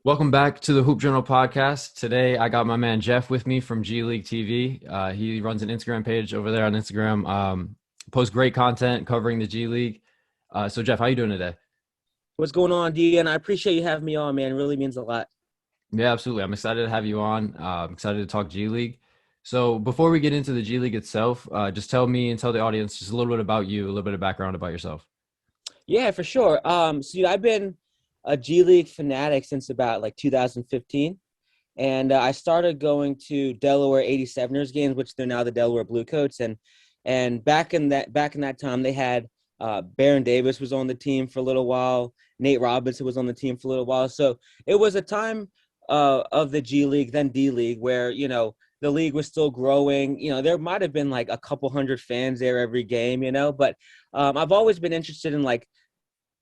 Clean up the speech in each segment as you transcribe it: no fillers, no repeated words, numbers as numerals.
Welcome back to the Hoop Journal podcast. Today, I got my man Jeff with me from G League TV. He runs an Instagram page over there on Instagram. Posts great content covering the G League. So, Jeff, how you doing today? What's going on, D? And I appreciate you having me on, man. It really means a lot. Yeah, absolutely. I'm excited to have you on. I'm excited to talk G League. So, before we get into the G League itself, just tell me and tell the audience just a little bit about you, a little bit of background about yourself. Yeah, for sure. I've been a G League fanatic since about like 2015. And I started going to Delaware 87ers games, which they're now the Delaware Bluecoats. And back in that time, they had Baron Davis was on the team for a little while. Nate Robinson was on the team for a little while. So it was a time of the G League, then D League, where the league was still growing. There might have been like a couple hundred fans there every game. But I've always been interested in like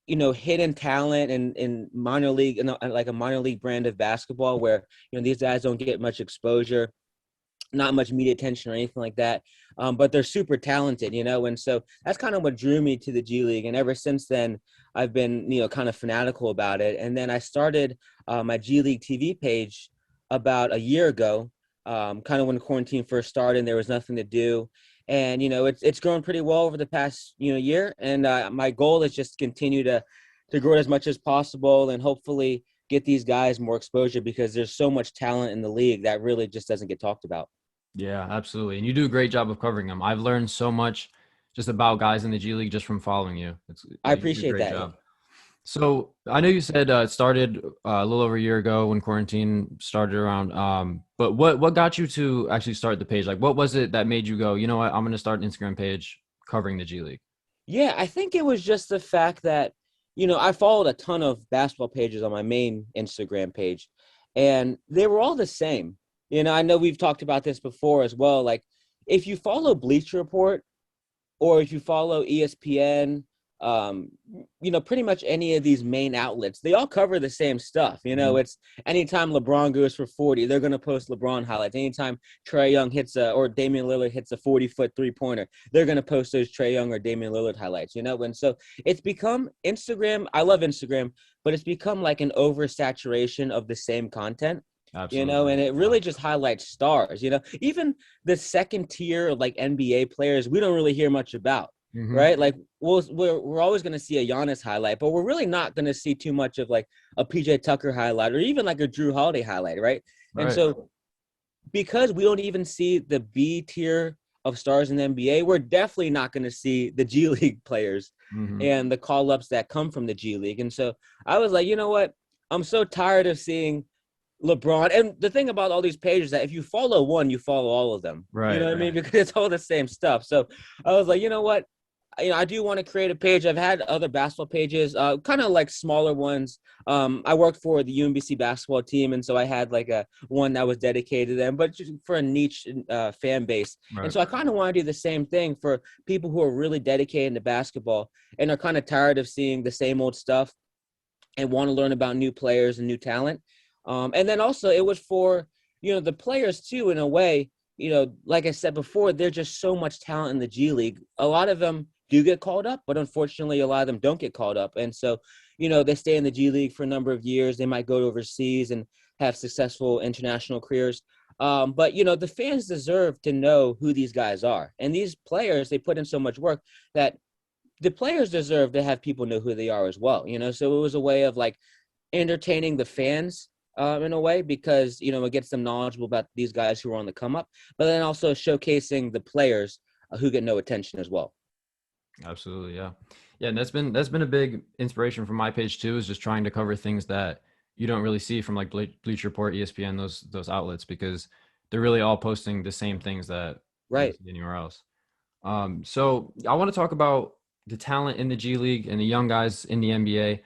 hidden talent and in minor league, like a minor league brand of basketball where, these guys don't get much exposure, not much media attention or anything like that. But they're super talented, and so that's kind of what drew me to the G League. And ever since then, I've been, kind of fanatical about it. And then I started my G League TV page about a year ago, kind of when quarantine first started and there was nothing to do. And it's grown pretty well over the past year, and my goal is just continue to grow it as much as possible and hopefully get these guys more exposure because there's so much talent in the league that really just doesn't get talked about. Yeah, absolutely. And you do a great job of covering them. I've learned so much just about guys in the G League just from following you. I You do a appreciate great that. job. So I know you said it started a little over a year ago when quarantine started around. But what got you to actually start the page? Like, what was it that made you go, you know what, I'm going to start an Instagram page covering the G League? Yeah, I think it was just the fact that I followed a ton of basketball pages on my main Instagram page, and they were all the same. I know we've talked about this before as well. Like, if you follow Bleacher Report or if you follow ESPN, um, pretty much any of these main outlets, they all cover the same stuff. Mhm. It's anytime LeBron goes for 40, they're going to post LeBron highlights. Anytime Trae Young or Damian Lillard hits a 40-foot three-pointer, they're going to post those Trae Young or Damian Lillard highlights, and so it's become Instagram. I love Instagram, but it's become like an oversaturation of the same content. Absolutely. And it Yeah. really just highlights stars, even the second tier of like NBA players, we don't really hear much about, Hmm. right? Like we're always going to see a Giannis highlight, but we're really not going to see too much of like a PJ Tucker highlight or even like a Drew Holiday highlight, right? And Right. so because we don't even see the B tier of stars in the NBA, we're definitely not going to see the G League players Hmm. and the call ups that come from the G League. And so I was like, you know what? I'm so tired of seeing LeBron. And the thing about all these pages is that if you follow one, you follow all of them. You know Right. what I mean? Because it's all the same stuff. So I was like, you know what? I do want to create a page. I've had other basketball pages, kind of like smaller ones. I worked for the UMBC basketball team, and so I had like a one that was dedicated to them, but just for a niche fan base. And Right. so I kind of want to do the same thing for people who are really dedicated to basketball and are kind of tired of seeing the same old stuff and want to learn about new players and new talent. And then also it was for, the players too, in a way, like I said before, there's just so much talent in the G League. A lot of them do get called up, but unfortunately a lot of them don't get called up. And so, they stay in the G League for a number of years. They might go overseas and have successful international careers. But the fans deserve to know who these guys are. And these players, they put in so much work that the players deserve to have people know who they are as well. So it was a way of like entertaining the fans in a way because it gets them knowledgeable about these guys who are on the come up, but then also showcasing the players who get no attention as well. Absolutely. Yeah. Yeah. And that's been a big inspiration from my page too, is just trying to cover things that you don't really see from like Bleacher Report, ESPN, those outlets, because they're really all posting the same things that you don't Right. see anywhere else. So I want to talk about the talent in the G League and the young guys in the NBA.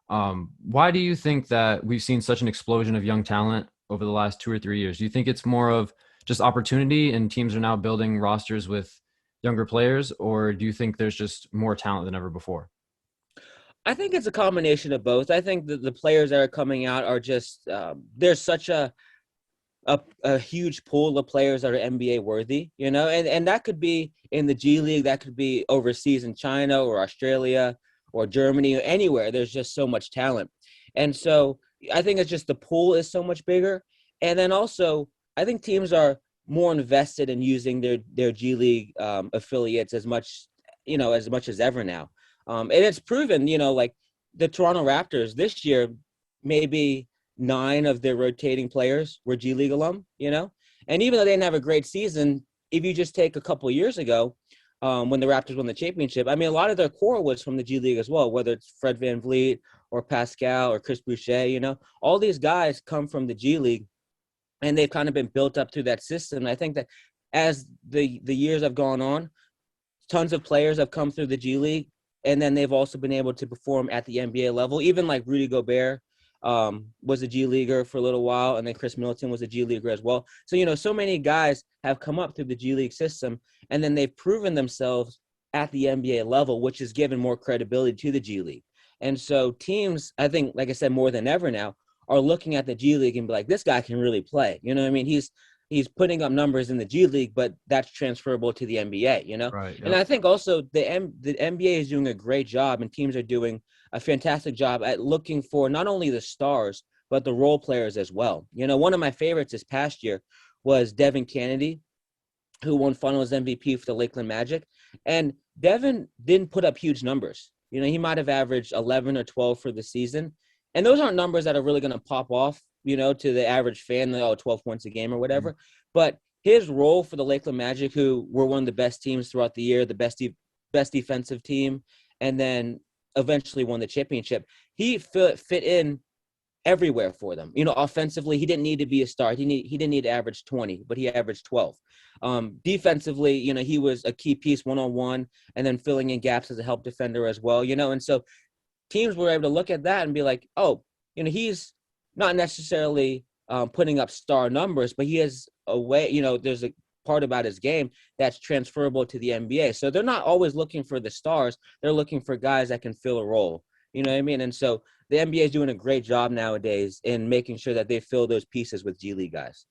Why do you think that we've seen such an explosion of young talent over the last 2 or 3 years? Do you think it's more of just opportunity and teams are now building rosters with younger players, or do you think there's just more talent than ever before? I think it's a combination of both. I think that the players that are coming out are just there's such a huge pool of players that are NBA worthy, and that could be in the G League, that could be overseas in China or Australia or Germany or anywhere. There's just so much talent. And so, I think it's just the pool is so much bigger. And then also, I think teams are more invested in using their G League affiliates as much as ever now. And it's proven, like the Toronto Raptors this year, maybe 9 of their rotating players were G League alum. And even though they didn't have a great season, if you just take a couple of years ago, when the Raptors won the championship, I mean, a lot of their core was from the G League as well, whether it's Fred VanVleet or Pascal or Chris Boucher, all these guys come from the G League, and they've kind of been built up through that system. And I think that as the years have gone on, tons of players have come through the G League, and then they've also been able to perform at the NBA level. Even like Rudy Gobert was a G Leaguer for a little while, and then Chris Middleton was a G Leaguer as well. So, so many guys have come up through the G League system, and then they've proven themselves at the NBA level, which has given more credibility to the G League. And so teams, I think, like I said, more than ever now, are looking at the G League and be like, this guy can really play. You know what I mean? He's putting up numbers in the G League, but that's transferable to the NBA. Right. Yep. And I think also the NBA is doing a great job, and teams are doing a fantastic job at looking for not only the stars, but the role players as well. One of my favorites this past year was Devin Kennedy, who won Finals MVP for the Lakeland Magic. And Devin didn't put up huge numbers. He might have averaged 11 or 12 for the season. And those aren't numbers that are really going to pop off, to the average fan, 12 points a game or whatever. Mm-hmm. But his role for the Lakeland Magic, who were one of the best teams throughout the year, the best defensive team, and then eventually won the championship, he fit in everywhere for them. Offensively, he didn't need to be a star. He didn't need to average 20, but he averaged 12. Defensively, he was a key piece one-on-one, and then filling in gaps as a help defender as well, and so teams were able to look at that and be like, oh, he's not necessarily putting up star numbers, but he has a way, there's a part about his game that's transferable to the NBA. So they're not always looking for the stars. They're looking for guys that can fill a role. You know what I mean? And so the NBA is doing a great job nowadays in making sure that they fill those pieces with G League guys.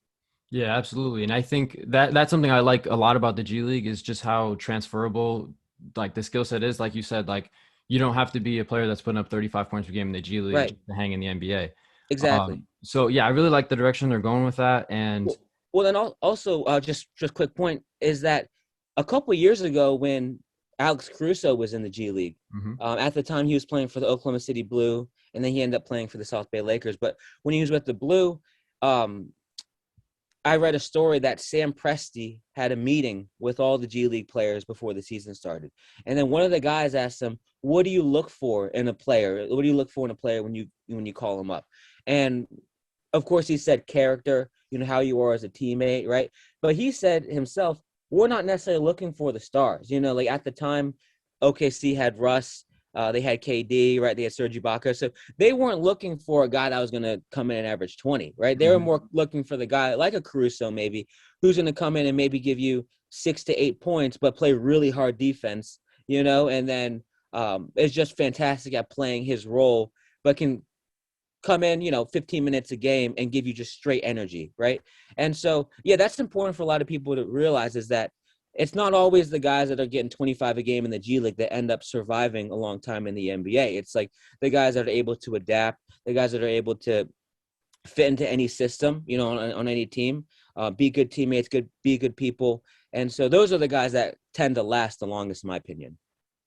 Yeah, absolutely. And I think that's something I like a lot about the G League is just how transferable like the skill set is. Like you said, like you don't have to be a player that's putting up 35 points per game in the G League right. to hang in the NBA. Exactly. So yeah, I really like the direction they're going with that. And well then also just quick point is that a couple of years ago when Alex Caruso was in the G League, at the time he was playing for the Oklahoma City Blue, and then he ended up playing for the South Bay Lakers. But when he was with the Blue, I read a story that Sam Presti had a meeting with all the G League players before the season started. And then one of the guys asked him, what do you look for in a player? What do you look for in a player when you call him up? And of course he said character, how you are as a teammate, right? But he said himself, we're not necessarily looking for the stars. Like at the time, OKC had Russ, they had KD, right? They had Serge Ibaka. So they weren't looking for a guy that was going to come in and average 20, right? They were more looking for the guy like a Caruso maybe, who's going to come in and maybe give you 6 to 8 points, but play really hard defense, and then is just fantastic at playing his role, but can come in, 15 minutes a game and give you just straight energy, right? And so, yeah, that's important for a lot of people to realize is that it's not always the guys that are getting 25 a game in the G League that end up surviving a long time in the NBA. It's like the guys that are able to adapt, the guys that are able to fit into any system, on any team, be good teammates, be good people. And so those are the guys that tend to last the longest, in my opinion.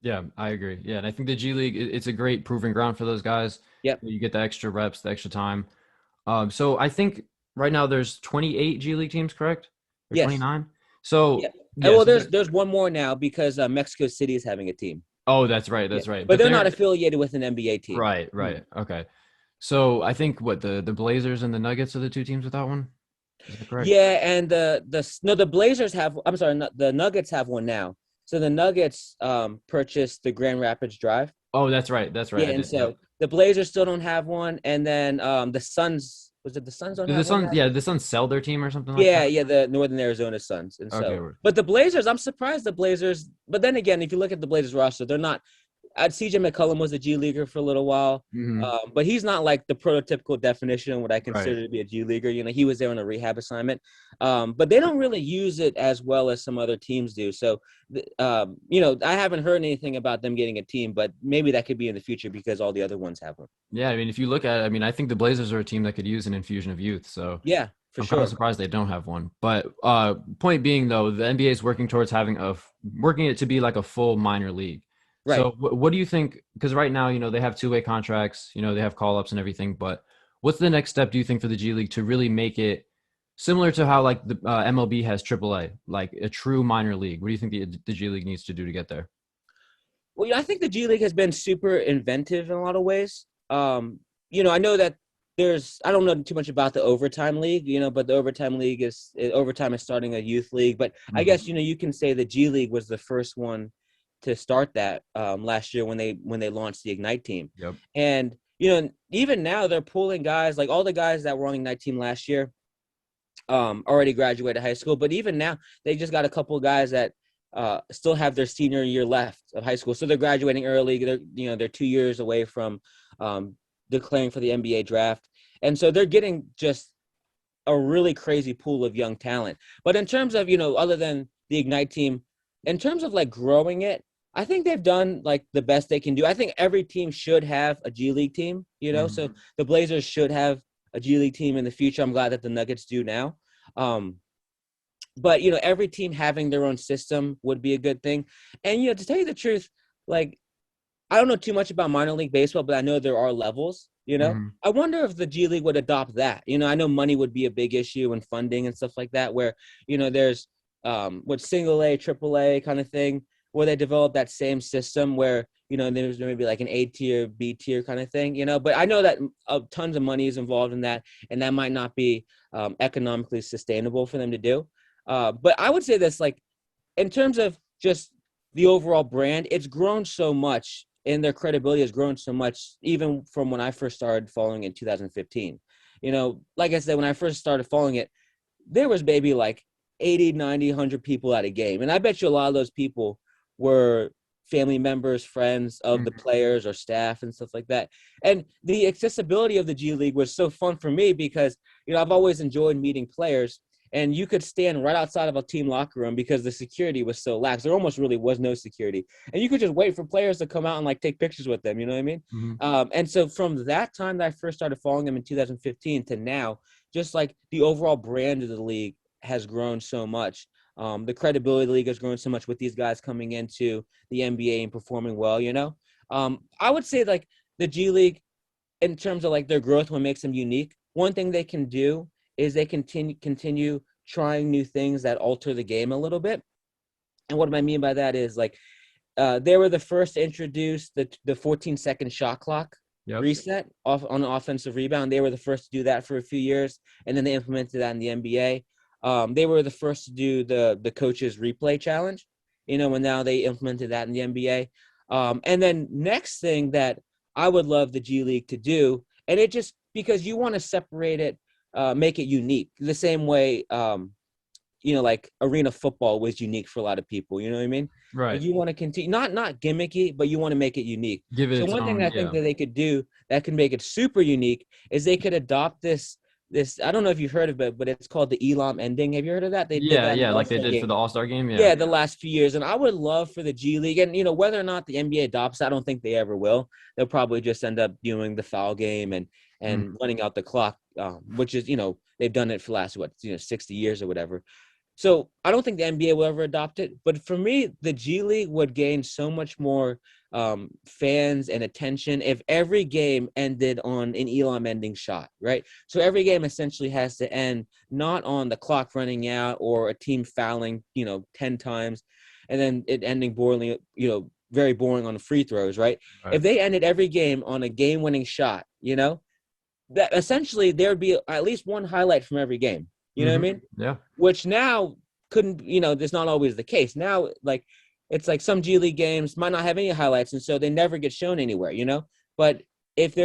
Yeah, I agree. Yeah, and I think the G League, it's a great proving ground for those guys. Yep. You get the extra reps, the extra time. So I think right now there's 28 G League teams, correct? Or yes. 29? So yeah. Well, there's one more now because Mexico City is having a team. Oh, that's right. That's right. But they're not affiliated with an NBA team. Right. Okay. So I think the Blazers and the Nuggets are the two teams with that one. Is that correct? Yeah, and the Blazers have. I'm sorry, the Nuggets have one now. So the Nuggets purchased the Grand Rapids Drive. Oh, that's right. Yeah, and so the Blazers still don't have one, and then the Suns. Was it the Suns? The Suns sell their team or something like that? Yeah, yeah, the Northern Arizona Suns. And so, okay. But the Blazers, I'm surprised the Blazers. But then again, if you look at the Blazers roster, they're not CJ McCollum was a G Leaguer for a little while, Hmm. but he's not like the prototypical definition of what I Right. consider to be a G Leaguer. He was there on a rehab assignment, but they don't really use it as well as some other teams do. So, I haven't heard anything about them getting a team, but maybe that could be in the future because all the other ones have them. Yeah, I mean, if you look at it, I mean, I think the Blazers are a team that could use an infusion of youth. So Yeah, for I'm kind of sure. surprised they don't have one. But point being, though, the NBA is working towards working it to be like a full minor league. Right. So what do you think? Because right now, they have two-way contracts. They have call-ups and everything. But what's the next step, do you think, for the G League to really make it similar to how like the MLB has AAA, like a true minor league? What do you think the G League needs to do to get there? Well, I think the G League has been super inventive in a lot of ways. I know that I don't know too much about the overtime league, but the overtime league overtime is starting a youth league. But I Mhm. guess, you can say the G League was the first one to start that last year when they launched the Ignite team. Yep. And, even now they're pulling guys like all the guys that were on the Ignite team last year already graduated high school. But even now, they just got a couple of guys that still have their senior year left of high school, so they're graduating early. They're 2 years away from declaring for the NBA draft, and so they're getting just a really crazy pool of young talent. But in terms of other than the Ignite team, in terms of like growing it, I think they've done like the best they can do. I think every team should have a G League team. So Mhm. the Blazers should have a G League team in the future. I'm glad that the Nuggets do now. Um, but every team having their own system would be a good thing. And to tell you the truth, like I don't know too much about minor league baseball, but I know there are levels. Mhm. I wonder if the G League would adopt that. I know money would be a big issue and funding and stuff like that, where there's what single A, triple A kind of thing, where they develop that same system where there's maybe like an A tier, B tier kind of thing. But I know that tons of money is involved in that, and that might not be economically sustainable for them to do. But I would say this, like in terms of just the overall brand, it's grown so much and their credibility has grown so much, even from when I first started following in 2015. Like I said, when I first started following it, there was maybe like 80, 90, 100 people at a game. And I bet you a lot of those people were family members, friends of the Mhm. players or staff and stuff like that. And the accessibility of the G League was so fun for me because, I've always enjoyed meeting players, and you could stand right outside of a team locker room because the security was so lax. There almost really was no security. And you could just wait for players to come out and like take pictures with them. You know what I mean? Mhm. And so from that time that I first started following them in 2015 to now, just like the overall brand of the league has grown so much. The credibility of the league has grown so much with these guys coming into the NBA and performing well. I would say like the G League, in terms of like their growth, what makes them unique. One thing they can do is they continue trying new things that alter the game a little bit. And what I mean by that is like they were the first to introduce the 14-second shot clock Yep. reset off on an offensive rebound. They were the first to do that for a few years, and then they implemented that in the NBA. They were the first to do the coaches replay challenge, and now they implemented that in the NBA. And then next thing that I would love the G League to do, and it just because you want to separate it, make it unique, the same way like arena football was unique for a lot of people. You know what I mean? Like Right. you want to continue, not gimmicky, but you want to make it unique. Give it So its one thing own. I think Yeah. that they could do that can make it super unique is they could adopt this. I don't know if you've heard of it, but it's called the Elam ending. Have you heard of that? They did Yeah. that in Yeah. the Like they All-Star did for game. the All-Star game. Yeah. Yeah, the last few years. And I would love for the G League, and whether or not the NBA adopts, I don't think they ever will. They'll probably just end up doing the foul game and Mhm. running out the clock, which is they've done it for the last 60 years or whatever. So I don't think the NBA will ever adopt it. But for me, the G League would gain so much more fans and attention if every game ended on an Elam ending shot, right? So every game essentially has to end not on the clock running out or a team fouling, 10 times, and then it ending boringly, very boring on the free throws, right? If Right. they ended every game on a game winning shot, that essentially there would be at least one highlight from every game. You know what I Mhm. mean? Yeah. Which now couldn't, that's not always the case. Now, like, it's like some G League games might not have any highlights, and so they never get shown anywhere. But if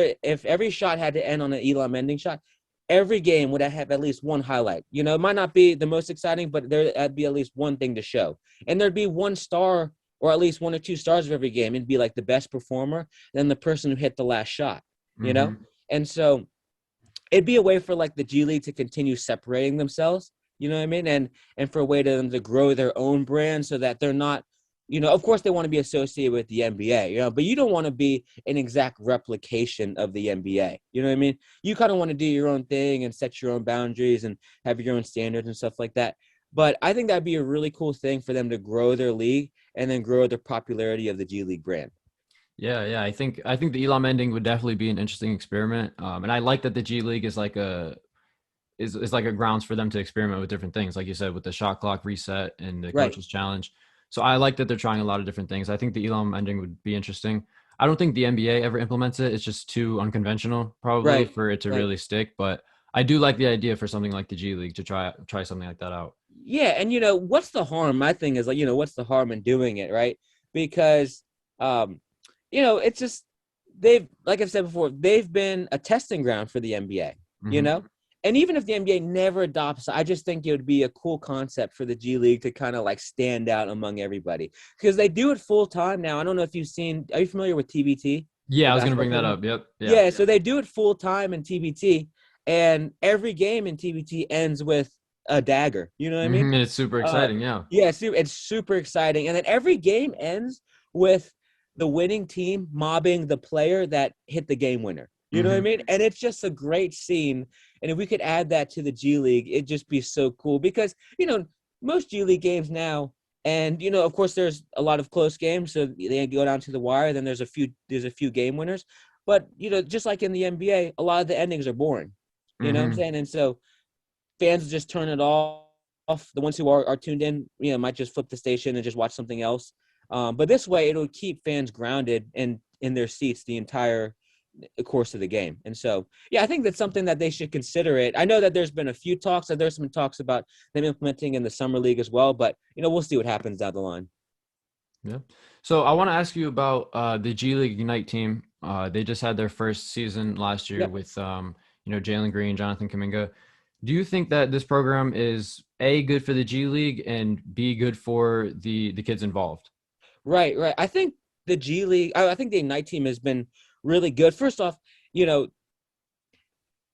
every shot had to end on an Elam ending shot, every game would have at least one highlight. It might not be the most exciting, but there'd be at least one thing to show. And there'd be one star or at least 1 or 2 stars of every game, and be like the best performer, then the person who hit the last shot, you know? Hmm. And so it'd be a way for like the G League to continue separating themselves, you know what I mean? And for a way to them to grow their own brand so that they're not, of course they want to be associated with the NBA, but you don't want to be an exact replication of the NBA. You know what I mean? You kind of want to do your own thing and set your own boundaries and have your own standards and stuff like that. But I think that'd be a really cool thing for them to grow their league and then grow the popularity of the G League brand. Yeah, yeah. I think the Elam ending would definitely be an interesting experiment. And I like that the G League is like is like a grounds for them to experiment with different things, like you said, with the shot clock reset and the Right. coaches challenge. So I like that they're trying a lot of different things. I think the Elam ending would be interesting. I don't think the NBA ever implements it. It's just too unconventional, probably, Right. for it to Right. really stick. But I do like the idea for something like the G League to try something like that out. Yeah, and what's the harm? My thing is like, what's the harm in doing it, right? Because um, it's just they've like I've said before, they've been a testing ground for the NBA, you Hmm. know? And even if the NBA never adopts, I just think it would be a cool concept for the G League to kind of like stand out among everybody. Because they do it full time now. I don't know if you've seen, are you familiar with TBT, Yeah, the I was gonna basketball bring that program? up. Yep. Yeah. Yeah, so they do it full time in TBT, and every game in TBT ends with a dagger. You know what I mean? And it's super Uh, exciting. Yeah. yeah, it's super exciting, and then every game ends with the winning team mobbing the player that hit the game winner. You know what I Hmm. mean? And it's just a great scene. And if we could add that to the G League, it'd just be so cool because most G League games now, and of course, there's a lot of close games, so they go down to the wire. Then there's a few game winners, but just like in the NBA, a lot of the endings are boring. You know what I'm Hmm. saying? And so fans just turn it off. The ones who are tuned in, might just flip the station and just watch something else. But this way, it'll keep fans grounded and in their seats the entire course of the game. And so, yeah, I think that's something that they should consider it. I know that there's been a few talks, and there's some talks about them implementing in the summer league as well. But we'll see what happens down the line. Yeah. So I want to ask you about the G League Ignite team. They just had their first season last year Yep. with Jalen Green, Jonathan Kaminga. Do you think that this program is A, good for the G League, and B, good for the kids involved? Right, right. I think the G League, I think the Ignite team has been really good. First off, you know,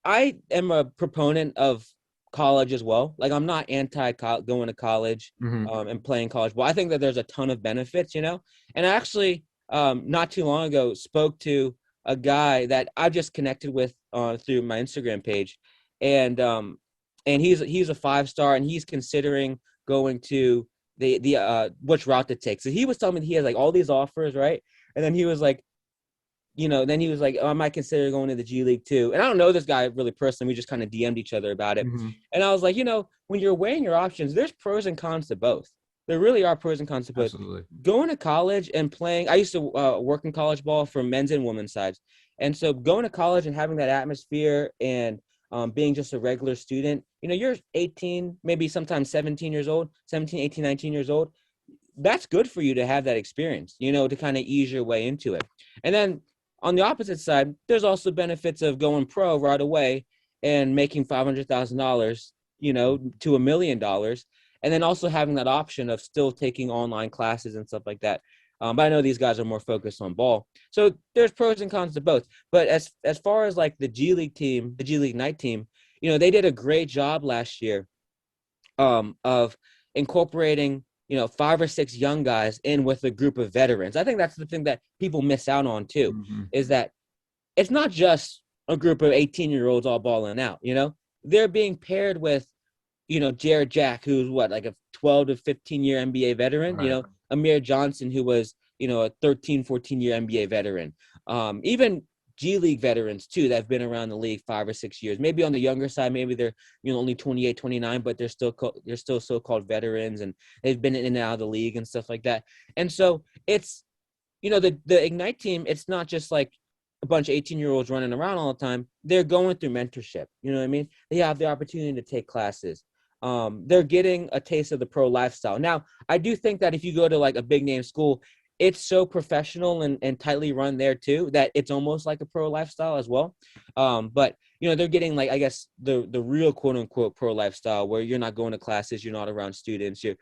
I am a proponent of college as well. Like I'm not anti going to college Hmm. and playing college ball. I think that there's a ton of benefits. And I actually not too long ago spoke to a guy that I just connected with through my Instagram page, and he's a 5 star and he's considering going to the which route to take. So he was telling me he has like all these offers, right? And then he was like, then he was like, oh, I might consider going to the G League too. And I don't know this guy really personally. We just kind of DM'd each other about it. Hmm. And I was like, when you're weighing your options, there's pros and cons to both. There really are pros and cons to both. Absolutely. Going to college and playing, I used to work in college ball for men's and women's sides. And so going to college and having that atmosphere and being just a regular student, you're 18, maybe sometimes 17 years old, 17, 18, 19 years old. That's good for you to have that experience, to kind of ease your way into it. And then on the opposite side, there's also benefits of going pro right away and making $500,000, to $1 million, and then also having that option of still taking online classes and stuff like that. But I know these guys are more focused on ball, so there's pros and cons to both. But as far as like the G League team, the G League Night team, they did a great job last year of incorporating 5 or 6 young guys in with a group of veterans. I think that's the thing that people miss out on too, Hmm. is that it's not just a group of 18-year-olds all balling out. They're being paired with Jared Jack, who's what, like a 12 to 15-year NBA veteran. Right. Amir Johnson, who was a 13, 14-year NBA veteran. Even G League veterans too that have been around the league 5 or 6 years. Maybe on the younger side, maybe they're only 28, 29, but they're still so-called veterans and they've been in and out of the league and stuff like that. And so it's the Ignite team. It's not just like a bunch of 18-year-olds running around all the time. They're going through mentorship. You know what I mean? They have the opportunity to take classes. They're getting a taste of the pro lifestyle. Now, I do think that if you go to like a big name school, it's so professional and tightly run there too that it's almost like a pro lifestyle as well. But they're getting like, I guess, the real quote unquote pro lifestyle where you're not going to classes, you're not around students, you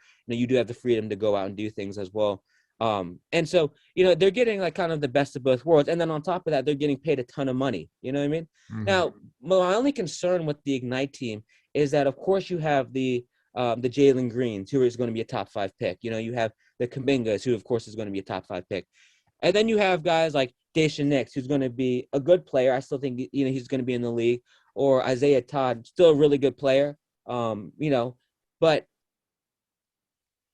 do have the freedom to go out and do things as well. And so, they're getting like kind of the best of both worlds. And then on top of that, they're getting paid a ton of money. You know what I mean? Mhm. Now, my only concern with the Ignite team is that, of course, you have the Jalen Greens, who is going to be a top 5 pick. You have the Kamingas, who, of course, is going to be a top 5 pick. And then you have guys like Daishen Nix, who's going to be a good player. I still think, he's going to be in the league. Or Isaiah Todd, still a really good player. But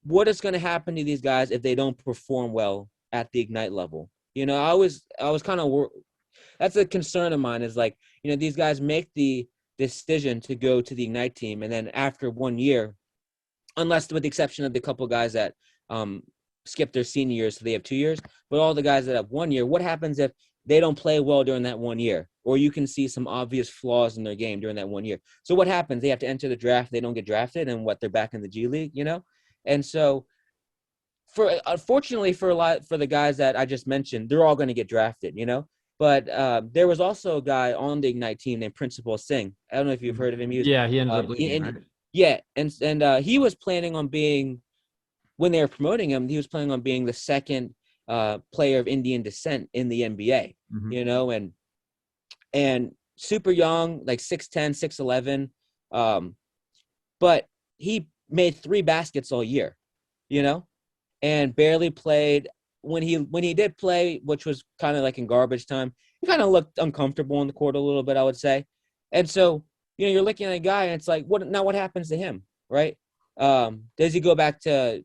what is going to happen to these guys if they don't perform well at the Ignite level? I was kind of that's a concern of mine, is like, these guys make the decision to go to the Ignite team, and then after 1 year, unless with the exception of the couple guys that skip their senior years, so they have 2 years, but all the guys that have 1 year, what happens if they don't play well during that 1 year, or you can see some obvious flaws in their game during that 1 year? So what happens? They have to enter the draft, they don't get drafted, and they're back in the G League, And so, unfortunately for the guys that I just mentioned, they're all going to get drafted, But there was also a guy on the Ignite team named Principal Singh. I don't know if you've heard of him. He was, Yeah, he ended up leaving, right? yeah, and he was planning on being, when they were promoting him, he was planning on being the second player of Indian descent in the NBA. Mhm. And super young, like 6'10", 6'11", but he made 3 baskets all year, and barely played. When he did play, which was kind of like in garbage time, he kind of looked uncomfortable in the court a little bit, I would say. And so, you're looking at a guy, and it's like, what happens to him, right? Does he go back to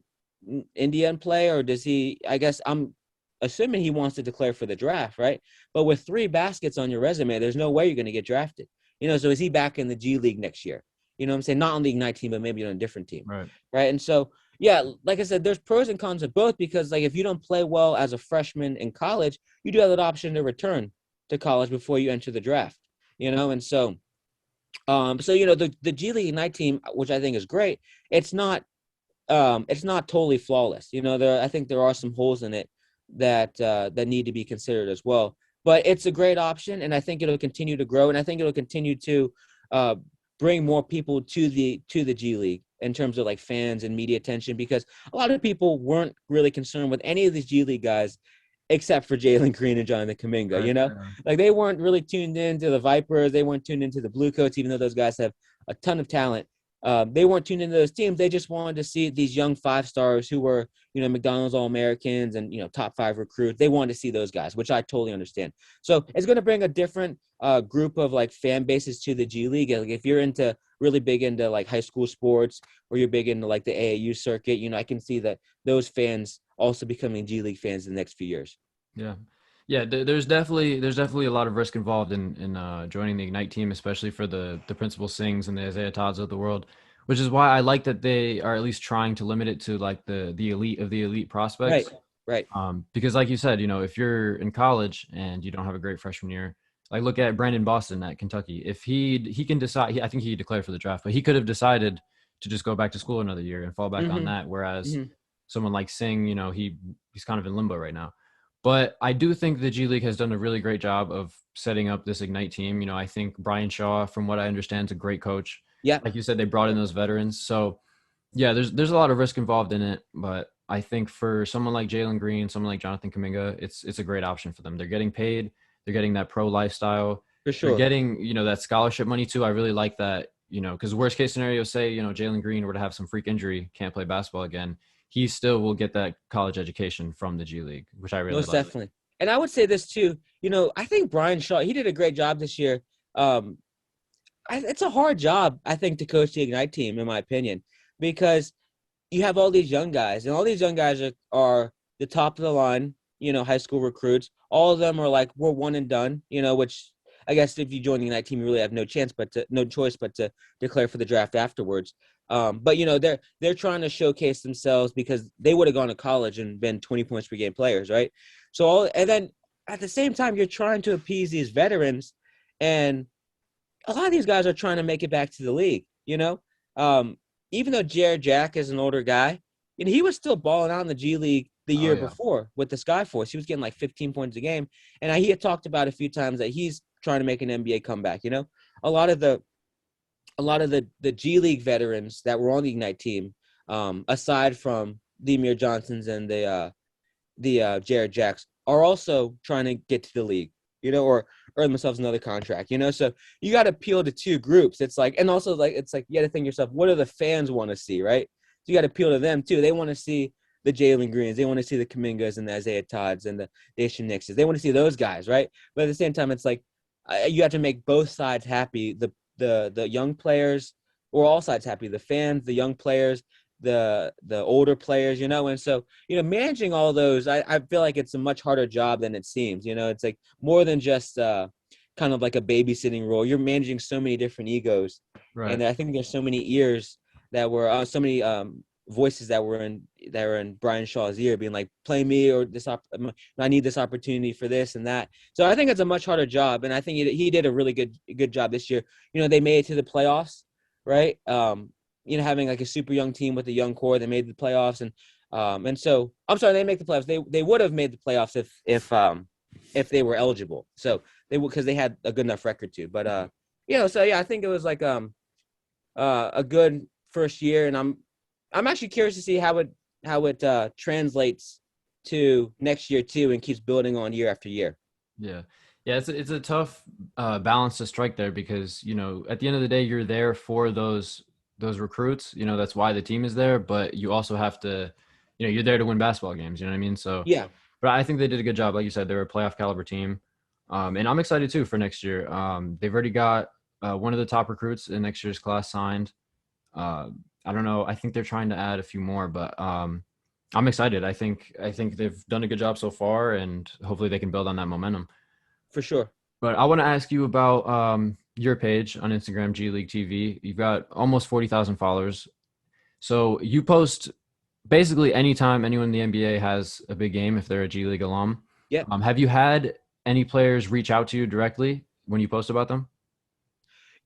India and play, or does he? I guess I'm assuming he wants to declare for the draft, right? But with 3 baskets on your resume, there's no way you're going to get drafted. So is he back in the G League next year? You know what I'm saying? Not on the Ignite team, but maybe on a different team. Right. Right. And so, yeah, like I said, there's pros and cons of both, because like if you don't play well as a freshman in college, you do have that option to return to college before you enter the draft, And so, the G League Ignite team, which I think is great, it's not totally flawless. I think there are some holes in it that need to be considered as well. But it's a great option, and I think it'll continue to grow, and I think it'll continue to bring more people to the G League in terms of like fans and media attention, because a lot of people weren't really concerned with any of these G League guys except for Jalen Green and Jonathan Kuminga. Right. Yeah. Like they weren't really tuned into the Vipers, they weren't tuned into the Blue Coats, even though those guys have a ton of talent. They weren't tuned into those teams. They just wanted to see these young 5-stars who were, McDonald's All-Americans and, top 5 recruits. They wanted to see those guys, which I totally understand. So it's going to bring a different group of like fan bases to the G League. Like if you're really big into like high school sports, or you're big into like the AAU circuit, I can see that those fans also becoming G League fans in the next few years. Yeah. Yeah, there's definitely a lot of risk involved in joining the Ignite team, especially for the Principal Sings and the Isaiah Todds of the world, which is why I like that they are at least trying to limit it to like the elite of the elite prospects. Right. Because like you said, if you're in college and you don't have a great freshman year, like look at Brandon Boston at Kentucky. If he can decide, I think he declared for the draft, but he could have decided to just go back to school another year and fall back on that. Whereas someone like Singh, he's kind of in limbo right now. But I do think the G League has done a really great job of setting up this Ignite team. I think Brian Shaw, from what I understand, is a great coach. Yeah. Like you said, they brought in those veterans. So, yeah, there's a lot of risk involved in it. But I think for someone like Jalen Green, someone like Jonathan Kuminga, it's a great option for them. They're getting paid. They're getting that pro lifestyle. For sure. They're getting, that scholarship money too. I really like that, because worst case scenario, say, Jalen Green were to have some freak injury, can't play basketball again. He still will get that college education from the G League, which I really Most like. definitely. And I would say this too, I think Brian Shaw, he did a great job this year. It's a hard job, I think, to coach the Ignite team, in my opinion, because you have all these young guys, and all these young guys are the top of the line, high school recruits. All of them are like, we're one and done, which I guess if you join the Ignite team, you really have no choice but to declare for the draft afterwards. But they're trying to showcase themselves, because they would have gone to college and been 20 points per game players, right? And then at the same time, you're trying to appease these veterans, and a lot of these guys are trying to make it back to the league. Even though Jared Jack is an older guy, he was still balling out in the G League the year before with the Skyforce. He was getting like 15 points a game, and he had talked about a few times that he's trying to make an NBA comeback. A lot of the G League veterans that were on the Ignite team, aside from the Amir Johnsons and the the Jared Jacks are also trying to get to the league, or earn themselves another contract. So you got to appeal to two groups. It's like, and also like, it's like, you got to think to yourself, what do the fans want to see, right? So you got to appeal to them too. They want to see the Jalen Greens, they want to see the Kamingas and the Isaiah Todds and the Daishan Nixes. They want to see those guys, right? But at the same time, it's like you have to make both sides happy. The young players, or all sides happy. The fans, the young players, the older players, and so managing all those, I feel like it's a much harder job than it seems. It's like more than just kind of like a babysitting role. You're managing so many different egos, Right. and I think there's so many ears that were so many voices that were in Brian Shaw's ear, being like, play me, or I need this opportunity for this and that. So I think it's a much harder job, and I think he did a really good job this year. They made it to the playoffs, right? Having like a super young team with a young core, they made the playoffs, and so I'm sorry, they make the playoffs. They would have made the playoffs if they were eligible. So they would, because they had a good enough record to. But so yeah, I think it was like a good first year, and I'm actually curious to see how it translates to next year too, and keeps building on year after year. Yeah. Yeah, it's a tough balance to strike there because, at the end of the day, you're there for those recruits. That's why the team is there, but you also have to, you're there to win basketball games. You know what I mean? So, Yeah, but I think they did a good job. Like you said, they're a playoff caliber team. And I'm excited too for next year. They've already got one of the top recruits in next year's class signed. I don't know. I think they're trying to add a few more, but I'm excited. I think they've done a good job so far, and hopefully they can build on that momentum. for sure. But I want to ask you about your page on Instagram, G League TV. You've got almost 40,000 followers. So you post basically anytime anyone in the NBA has a big game if they're a G League alum. Yeah. Have you had any players reach out to you directly when you post about them?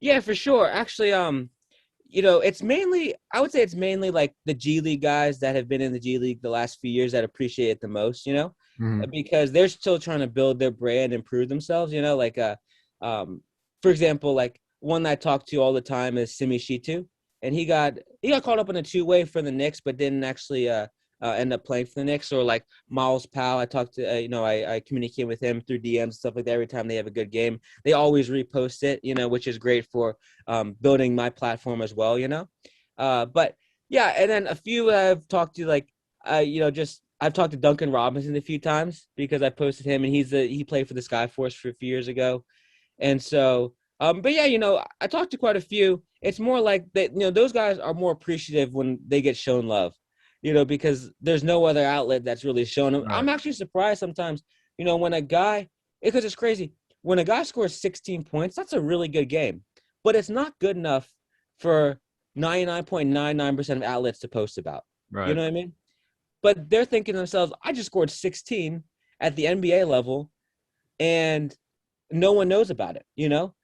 Yeah, for sure. Actually, I would say it's mainly like the G League guys that have been in the G League the last few years that appreciate it the most, Hmm. because they're still trying to build their brand and prove themselves, like, for example, like one that I talk to all the time is Simi Shitu, and he got caught up in a two-way for the Knicks, but didn't actually end up playing for the Knicks. Or like Miles Powell, I talked to, I communicate with him through DMs and stuff like that. Every time they have a good game, they always repost it, which is great for building my platform as well, but yeah, and then a few I've talked to, like, just I've talked to Duncan Robinson a few times because I posted him, and he played for the Skyforce for a few years ago, and so but yeah, I talked to quite a few. It's more like that, those guys are more appreciative when they get shown love, because there's no other outlet that's really shown them. Right. I'm actually surprised sometimes, when a guy, because it's crazy, when a guy scores 16 points, that's a really good game, but it's not good enough for 99.99% of outlets to post about. You Right. know what I mean? But they're thinking to themselves, I just scored 16 at the NBA level, and no one knows about it.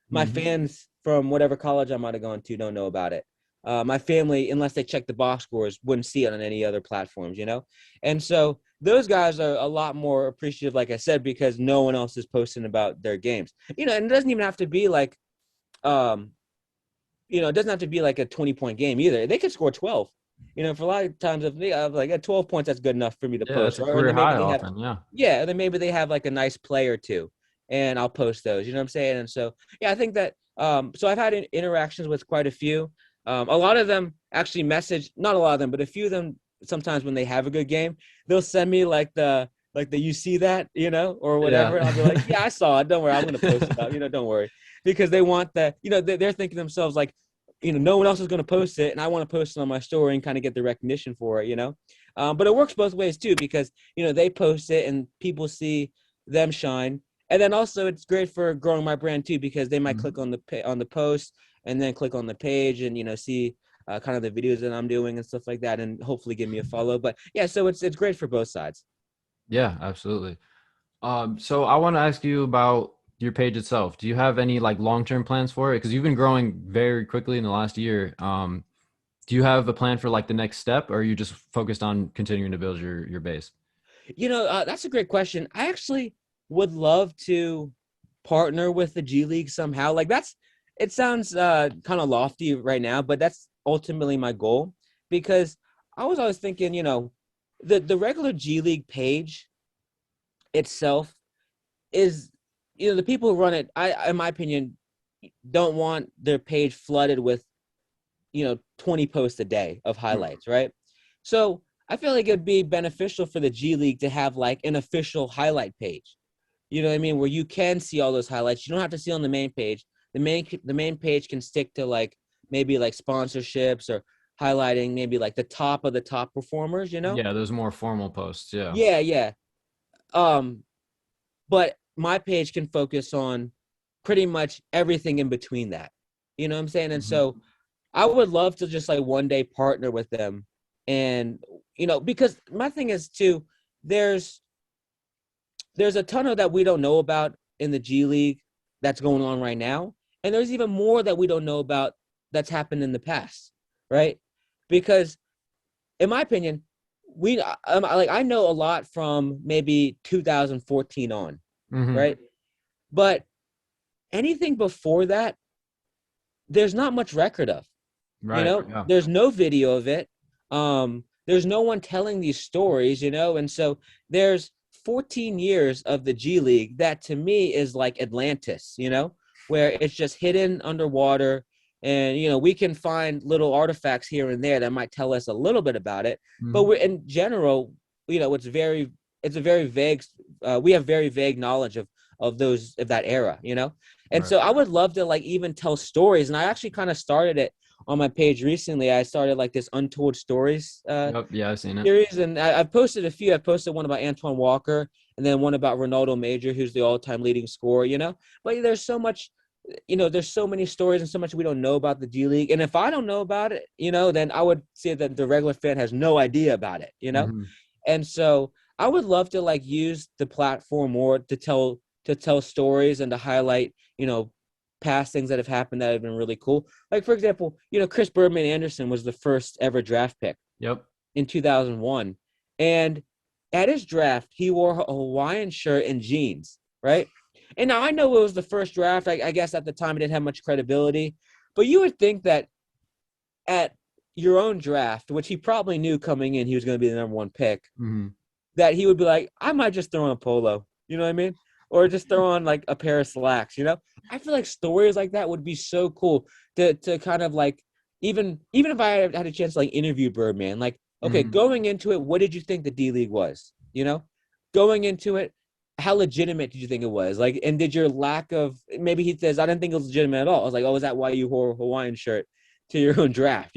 My Hmm. fans from whatever college I might have gone to don't know about it. My family, unless they check the box scores, wouldn't see it on any other platforms. And so those guys are a lot more appreciative, like I said, because no one else is posting about their games. And it doesn't even have to be like, um, it doesn't have to be like a 20-point game either. They could score 12. For a lot of times, if they have like at 12 points, that's good enough for me to Yeah, that's post. a Or career then maybe high they have, often. Yeah. yeah, and then maybe they have like a nice play or two, and I'll post those. You know what I'm saying? And so, yeah, I think that. So I've had interactions with quite a few. A lot of them actually message, not a lot of them, but a few of them. Sometimes when they have a good game, they'll send me like the you see that, or whatever. And I'll be like, Yeah. yeah, I saw it. Don't worry, I'm gonna post about. Don't worry, because they want that. They're thinking to themselves like, no one else is going to post it, and I want to post it on my story and kind of get the recognition for it. But it works both ways too, because they post it and people see them shine, and then also it's great for growing my brand too, because they might click Mhm. on the post and then click on the page and see kind of the videos that I'm doing and stuff like that, and hopefully give me a follow. But yeah, so it's great for both sides. Yeah, absolutely. So I want to ask you about your page itself. Do you have any like long-term plans for it? Because you've been growing very quickly in the last year. Do you have a plan for like the next step, or are you just focused on continuing to build your base? That's a great question. I actually would love to partner with the G League somehow. Like it sounds kind of lofty right now, but that's ultimately my goal, because I was always thinking, the regular G League page. itself is, the people who run it, in my opinion, don't want their page flooded with 20 posts a day of highlights, right? So I feel like it'd be beneficial for the G League to have like an official highlight page. You know what I mean? Where you can see all those highlights. You don't have to see on the main page. The main page can stick to like maybe like sponsorships or highlighting maybe like the top of the top performers, you know? Yeah, those more formal posts. Yeah. Yeah, yeah. Um, but my page can focus on pretty much everything in between that. You know what I'm saying? And Mhm. so I would love to just like one day partner with them. And because my thing is too, there's there's a ton of that we don't know about in the G League that's going on right now. And there's even more that we don't know about that's happened in the past, right? Because in my opinion, I know a lot from maybe 2014 on, Mhm. right? But anything before that, there's not much record of. Right. Yeah. There's no video of it. There's no one telling these stories, and so there's 14 years of the G League that to me is like Atlantis, where it's just hidden underwater, and we can find little artifacts here and there that might tell us a little bit about it, but Mhm. we're in general, it's a very vague. We have very vague knowledge of that era, and Right. so I would love to like even tell stories, and I actually kind of started it on my page recently. I started like this untold stories Yep. Yeah, I've seen it. series, and I've posted a few. I posted one about Antoine Walker, and then one about Ronaldo Major, who's the all-time leading scorer. But there's so much, there's so many stories and so much we don't know about the G League. And if I don't know about it, then I would say that the regular fan has no idea about it. Mhm. And so I would love to like use the platform more to tell stories and to highlight, past things that have happened that have been really cool. Like for example, Chris Birdman Anderson was the first ever draft pick Yep. in 2001. And at his draft, he wore a Hawaiian shirt and jeans, right? And now I know it was the first draft. I guess at the time it didn't have much credibility, but you would think that at your own draft, which he probably knew coming in, he was going to be the number one pick, Mhm. that he would be like, I might just throw on a polo. You know what I mean? Or just throw on like a pair of slacks, I feel like stories like that would be so cool to kind of like, even if I had a chance to like interview Birdman, like, okay, Mhm. going into it, what did you think the D League was? Going into it, how legitimate did you think it was? Like, and did your lack of, maybe he says, I didn't think it was legitimate at all. I was like, oh, is that why you wore a Hawaiian shirt to your own draft?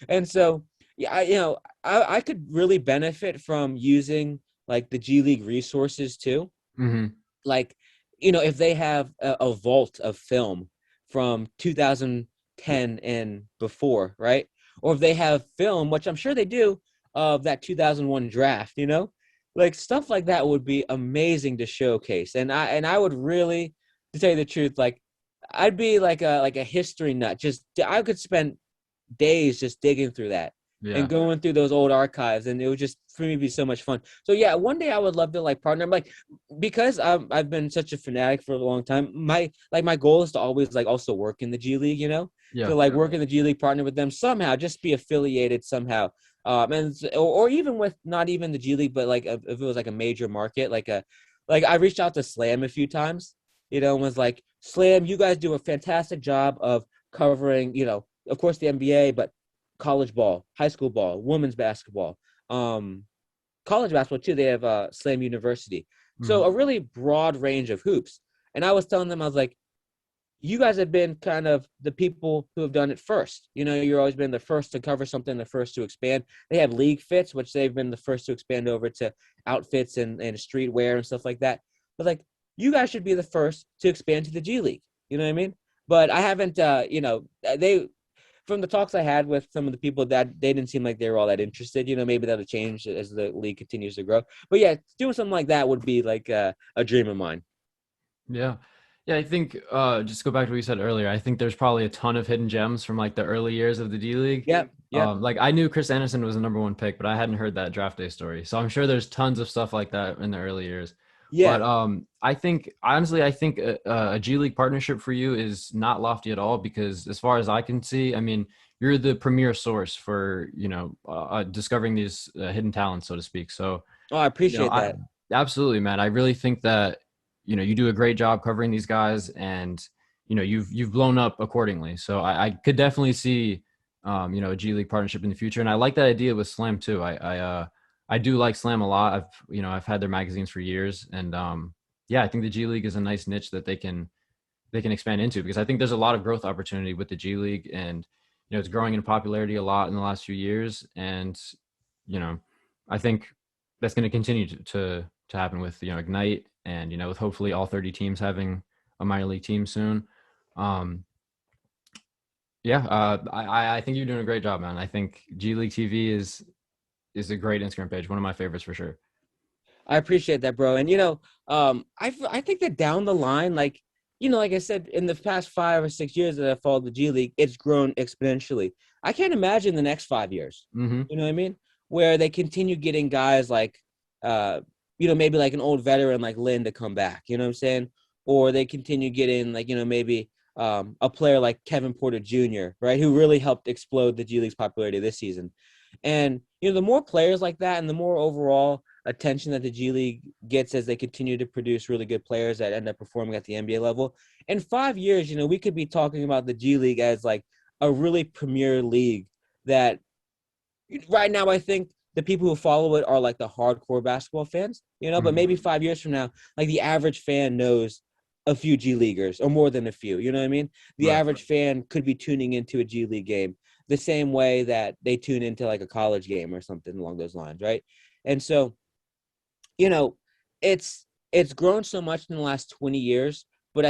And so yeah, I could really benefit from using like the G League resources too. Mhm. Like, if they have a vault of film from 2010 and before, right? Or if they have film, which I'm sure they do, of that 2001 draft, like stuff like that would be amazing to showcase. And I would really, to tell you the truth, like I'd be like a history nut. Just I could spend days just digging through that and Yeah. going through those old archives, and it would just for me be so much fun. So yeah, one day I would love to like partner. Like because I've been such a fanatic for a long time. My goal is to always like also work in the G League. To Yeah. like work in the G League, partner with them somehow, just be affiliated somehow. Or even with not even the G League, but like if it was like a major market, like I reached out to Slam a few times, and was like, Slam, you guys do a fantastic job of covering, of course the NBA, but college ball, high school ball, women's basketball, um, college basketball too. They have Slam University, so Mhm. a really broad range of hoops. And I was telling them, I was like, you guys have been kind of the people who have done it first. You're always been the first to cover something, the first to expand. They have league fits, which they've been the first to expand over to outfits and streetwear and stuff like that. But like, you guys should be the first to expand to the G League. You know what I mean? But I haven't, they, from the talks I had with some of the people, that they didn't seem like they were all that interested. Maybe that'll change as the league continues to grow. But yeah, doing something like that would be like a dream of mine. Yeah. Yeah, I think just go back to what you said earlier. I think there's probably a ton of hidden gems from like the early years of the D League. Yep. Yep. Like I knew Chris Anderson was the number one pick, but I hadn't heard that draft day story. So I'm sure there's tons of stuff like that in the early years. But Yeah. I think honestly, I think a G League partnership for you is not lofty at all because as far as I can see, I mean, you're the premier source for discovering these hidden talents, so to speak. So Oh, I you know, appreciate I that. Absolutely, man. I really think that you do a great job covering these guys, and you've blown up accordingly. So I could definitely see a G League partnership in the future, and I like that idea with Slam too. I do like Slam a lot. I've had their magazines for years, and yeah, I think the G League is a nice niche that they can expand into, because I think there's a lot of growth opportunity with the G League, and it's growing in popularity a lot in the last few years, and you know I think that's going to continue to happen with Ignite, and with hopefully all 30 teams having a minor league team soon. Um, yeah, I think you're doing a great job, man. I think G League TV is a great Instagram page, one of my favorites for sure. I appreciate that, bro. And I think that down the line, like like I said, in the past 5 or 6 years that I've followed the G League, it's grown exponentially. I can't imagine the next 5 years. Hmm. You know what I mean? Where they continue getting guys like, uh, maybe like an old veteran like Lynn to come back. You know what I'm saying? Or they continue getting like maybe a player like Kevin Porter Jr., right, who really helped explode the G League's popularity this season. And the more players like that, and the more overall attention that the G League gets as they continue to produce really good players that end up performing at the NBA level. In 5 years, we could be talking about the G League as like a really premier league that right now I think the people who follow it are like the hardcore basketball fans, but maybe 5 years from now, like the average fan knows a few G Leaguers or more than a few, you know what I mean? The Right. average fan could be tuning into a G League game the same way that they tune into like a college game or something along those lines, right? And so you know, it's grown so much in the last 20 years, but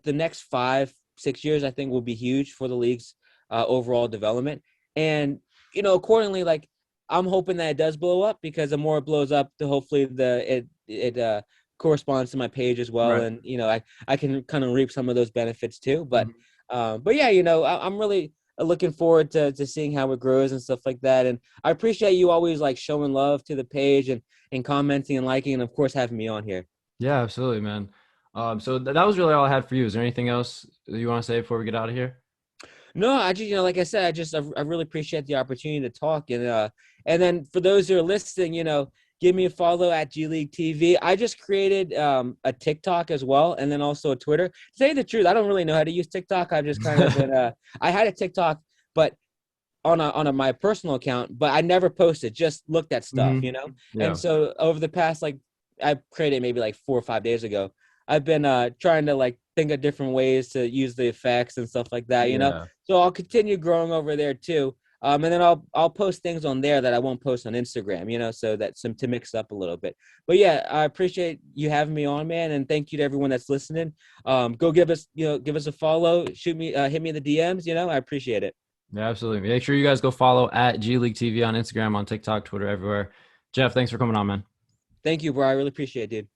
the next 5, 6 years, I think will be huge for the league's overall development. And, accordingly, like I'm hoping that it does blow up, because the more it blows up, the hopefully it corresponds to my page as well. Right. And, I can kind of reap some of those benefits too. Mhm. But yeah, I'm really looking forward to seeing how it grows and stuff like that. And I appreciate you always like showing love to the page and commenting and liking, and of course having me on here. Yeah, absolutely, man. So that was really all I had for you. Is there anything else that you want to say before we get out of here? No, I just like I said, I really appreciate the opportunity to talk. And then for those who are listening, give me a follow at G League TV. I just created a TikTok as well, and then also a Twitter. To say the truth, I don't really know how to use TikTok. I've just kind of been I had a TikTok, but on my personal account, but I never posted, just looked at stuff, Hmm. And Yeah. so over the past, like, I created maybe like 4 or 5 days ago, I've been trying to like think of different ways to use the effects and stuff like that. Yeah. So I'll continue growing over there too. And then I'll post things on there that I won't post on Instagram, so that some to mix up a little bit. But yeah, I appreciate you having me on, man, and thank you to everyone that's listening. Go give us a follow, shoot me, hit me in the DMs. I appreciate it. Yeah, absolutely. Make sure you guys go follow at G League TV on Instagram, on TikTok, Twitter, everywhere. Jeff, thanks for coming on, man. Thank you, bro. I really appreciate it, dude.